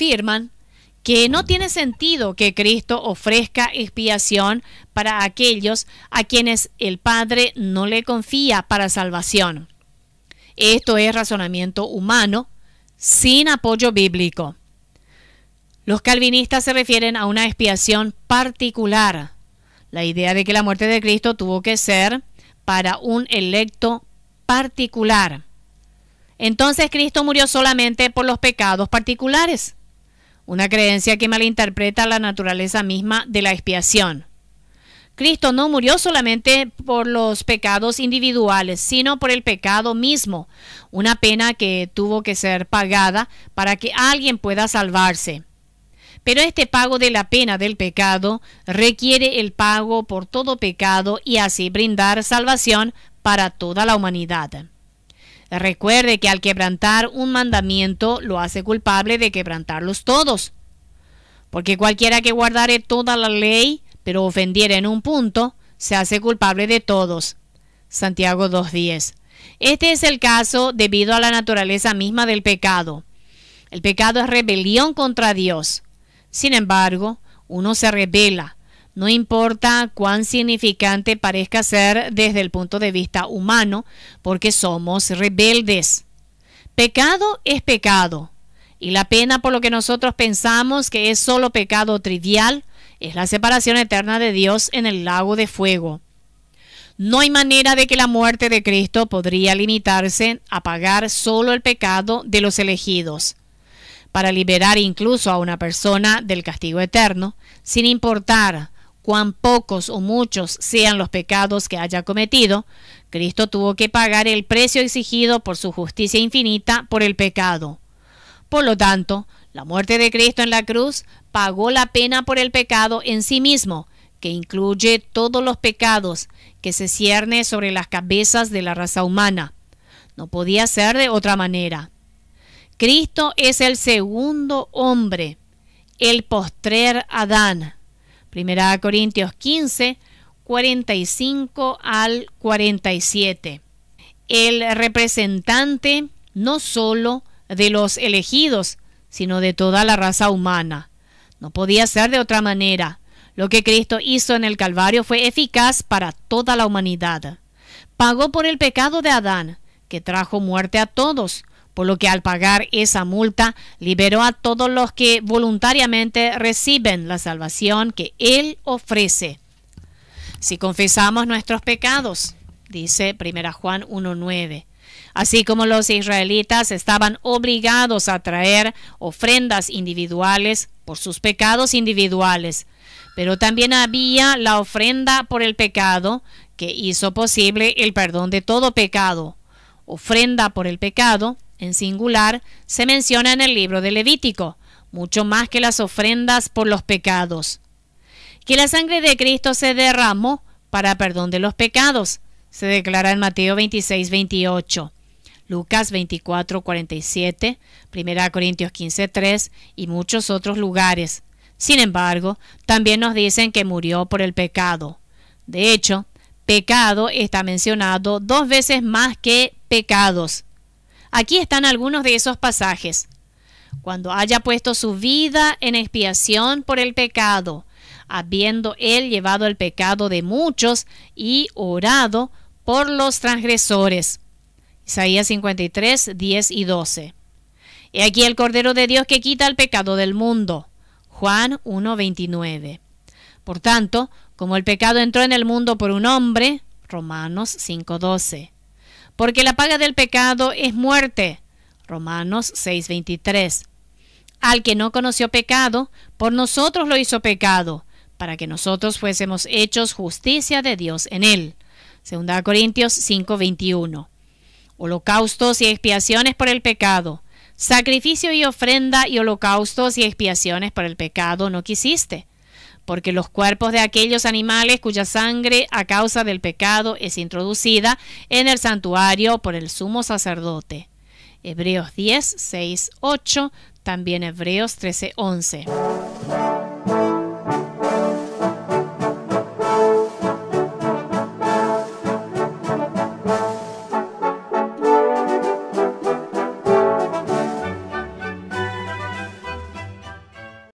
afirman que no tiene sentido que Cristo ofrezca expiación para aquellos a quienes el Padre no le confía para salvación. Esto es razonamiento humano, sin apoyo bíblico. Los calvinistas se refieren a una expiación particular. La idea de que la muerte de Cristo tuvo que ser para un electo particular. Entonces Cristo murió solamente por los pecados particulares. Una creencia que malinterpreta la naturaleza misma de la expiación. Cristo no murió solamente por los pecados individuales, sino por el pecado mismo, una pena que tuvo que ser pagada para que alguien pueda salvarse. Pero este pago de la pena del pecado requiere el pago por todo pecado y así brindar salvación para toda la humanidad. Recuerde que al quebrantar un mandamiento lo hace culpable de quebrantarlos todos. Porque cualquiera que guardare toda la ley, pero ofendiera en un punto, se hace culpable de todos. Santiago 2:10. Este es el caso debido a la naturaleza misma del pecado. El pecado es rebelión contra Dios. Sin embargo, uno se rebela. No importa cuán significante parezca ser desde el punto de vista humano, porque somos rebeldes. Pecado es pecado, y la pena por lo que nosotros pensamos que es solo pecado trivial es la separación eterna de Dios en el lago de fuego. No hay manera de que la muerte de Cristo podría limitarse a pagar solo el pecado de los elegidos. Para liberar incluso a una persona del castigo eterno, sin importar cuán pocos o muchos sean los pecados que haya cometido, Cristo tuvo que pagar el precio exigido por su justicia infinita por el pecado. Por lo tanto, la muerte de Cristo en la cruz pagó la pena por el pecado en sí mismo, que incluye todos los pecados que se cierne sobre las cabezas de la raza humana. No podía ser de otra manera. Cristo es el segundo hombre, el postrer Adán. 1 Corintios 15, 45 al 47. El representante no solo de los elegidos, sino de toda la raza humana. No podía ser de otra manera. Lo que Cristo hizo en el Calvario fue eficaz para toda la humanidad. Pagó por el pecado de Adán, que trajo muerte a todos, por lo que al pagar esa multa liberó a todos los que voluntariamente reciben la salvación que Él ofrece. Si confesamos nuestros pecados, dice 1 Juan 1:9, así como los israelitas estaban obligados a traer ofrendas individuales por sus pecados individuales, pero también había la ofrenda por el pecado que hizo posible el perdón de todo pecado. Ofrenda por el pecado, en singular, se menciona en el libro de Levítico, mucho más que las ofrendas por los pecados. Que la sangre de Cristo se derramó para perdón de los pecados, se declara en Mateo 26:28, Lucas 24:47, 1 Corintios 15:3 y muchos otros lugares. Sin embargo, también nos dicen que murió por el pecado. De hecho, pecado está mencionado 2 veces más que pecados. Aquí están algunos de esos pasajes. Cuando haya puesto su vida en expiación por el pecado, habiendo él llevado el pecado de muchos y orado por los transgresores. Isaías 53, 10 y 12. He aquí el Cordero de Dios que quita el pecado del mundo. Juan 1:29. Por tanto, como el pecado entró en el mundo por un hombre, Romanos 5:12. Porque la paga del pecado es muerte, Romanos 6:23. Al que no conoció pecado, por nosotros lo hizo pecado, para que nosotros fuésemos hechos justicia de Dios en él, 2 Corintios 5:21. Holocaustos y expiaciones por el pecado, sacrificio y ofrenda y holocaustos y expiaciones por el pecado no quisiste, porque los cuerpos de aquellos animales cuya sangre a causa del pecado es introducida en el santuario por el sumo sacerdote. Hebreos 10, 6, 8, también Hebreos 13, 11.